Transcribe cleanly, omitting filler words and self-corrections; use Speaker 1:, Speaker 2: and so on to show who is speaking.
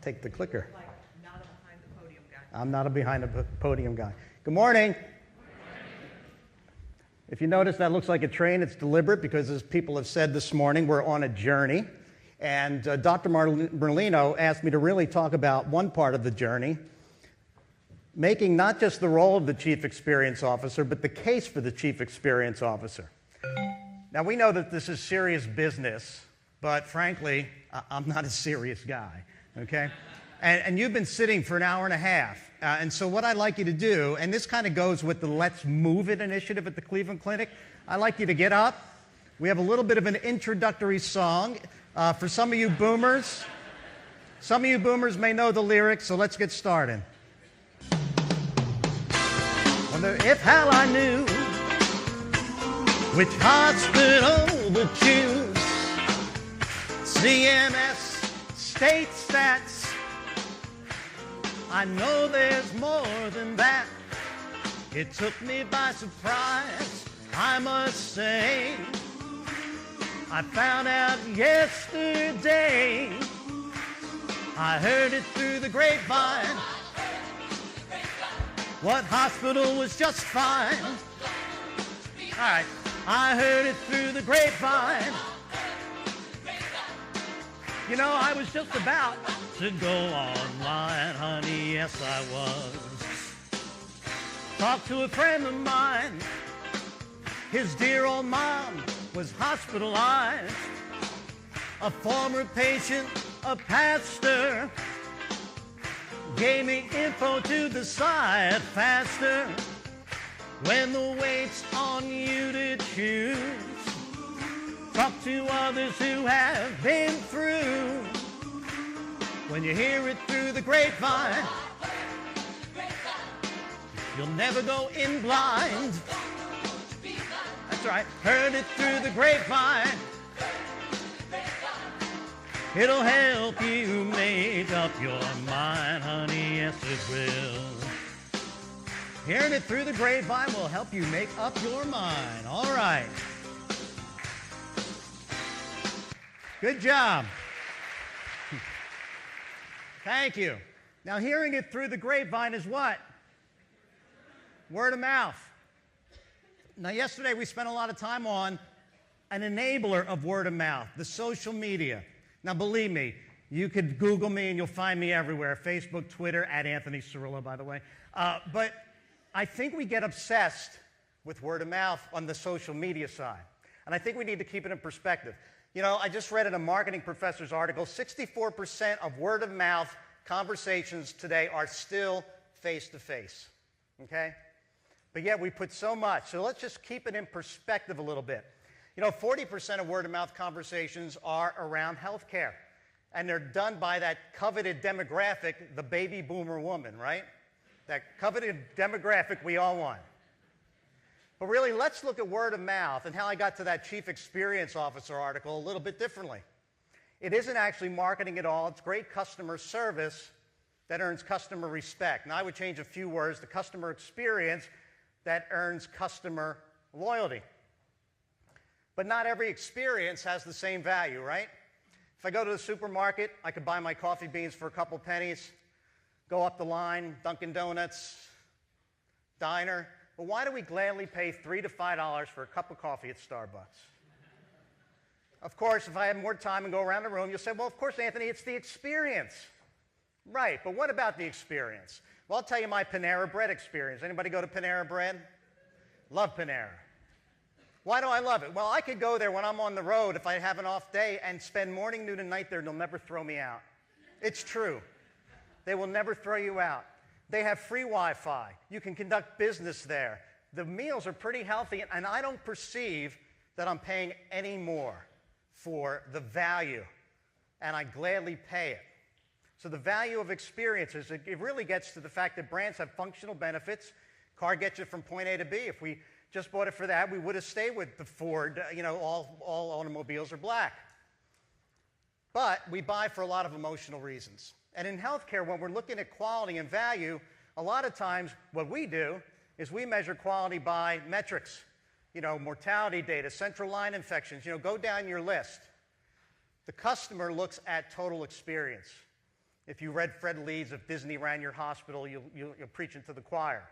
Speaker 1: take the clicker.
Speaker 2: Like, not a behind the podium guy.
Speaker 1: I'm not a behind the podium guy. Good morning. If you notice, that looks like a train. It's deliberate because, as people have said this morning, we're on a journey. And Dr. Merlino asked me to really talk about one part of the journey, making not just the role of the Chief Experience Officer, but the case for the Chief Experience Officer. Now, we know that this is serious business, but frankly, I'm not a serious guy, okay? And you've been sitting for an hour and a half. And so what I'd like you to do, and this kind of goes with the Let's Move It initiative at the Cleveland Clinic, I'd like you to get up. We have a little bit of an introductory song. For some of you boomers may know the lyrics, so let's get started. Wonder if hell I knew which hospital would choose. CMS states that I know there's more than that. It took me by surprise, I must say. I found out yesterday. I heard it through the grapevine. What hospital was just fine? All right, I heard it through the grapevine. You know, I was just about to go online, honey, yes I was. Talked to a friend of mine. His dear old mom was hospitalized. A former patient, a pastor, gave me info to decide faster. When the weight's on you to choose, talk to others who have been through. When you hear it through the grapevine, you'll never go in blind. That's right, heard it through the grapevine. It'll help you make up your mind, honey, yes it will. Hearing it through the grapevine will help you make up your mind. All right. Good job. Thank you. Now, hearing it through the grapevine is what? Word of mouth. Now, yesterday we spent a lot of time on an enabler of word of mouth, the social media. Now, believe me, you could Google me and you'll find me everywhere. Facebook, Twitter, at Anthony Cirillo, by the way. But I think we get obsessed with word of mouth on the social media side. And I think we need to keep it in perspective. You know, I just read in a marketing professor's article, 64% of word of mouth conversations today are still face-to-face, okay? But yet we put so much. So let's just keep it in perspective a little bit. You know, 40% of word of mouth conversations are around healthcare. And they're done by that coveted demographic, the baby boomer woman, right? That coveted demographic we all want. But really, let's look at word of mouth and how I got to that Chief Experience Officer article a little bit differently. It isn't actually marketing at all. It's great customer service that earns customer respect. Now, I would change a few words to customer experience that earns customer loyalty. But not every experience has the same value, right? If I go to the supermarket, I could buy my coffee beans for a couple pennies, go up the line, Dunkin' Donuts, diner. But why do we gladly pay $3 to $5 for a cup of coffee at Starbucks? Of course, if I had more time and go around the room, you'll say, well, of course, Anthony, it's the experience. Right, but what about the experience? Well, I'll tell you my Panera Bread experience. Anybody go to Panera Bread? Love Panera. Why do I love it? Well, I could go there when I'm on the road if I have an off day and spend morning, noon, and night there, and they'll never throw me out. It's true. They will never throw you out. They have free Wi-Fi. You can conduct business there. The meals are pretty healthy, and I don't perceive that I'm paying any more for the value, and I gladly pay it. So the value of experiences, it really gets to the fact that brands have functional benefits. Car gets you from point A to B. If we just bought it for that, we would have stayed with the Ford, all automobiles are black. But we buy for a lot of emotional reasons. And in healthcare, when we're looking at quality and value, a lot of times what we do is we measure quality by metrics. Mortality data, central line infections, go down your list. The customer looks at total experience. If you read Fred Leeds, If Disney Ran Your Hospital, you're preaching to the choir.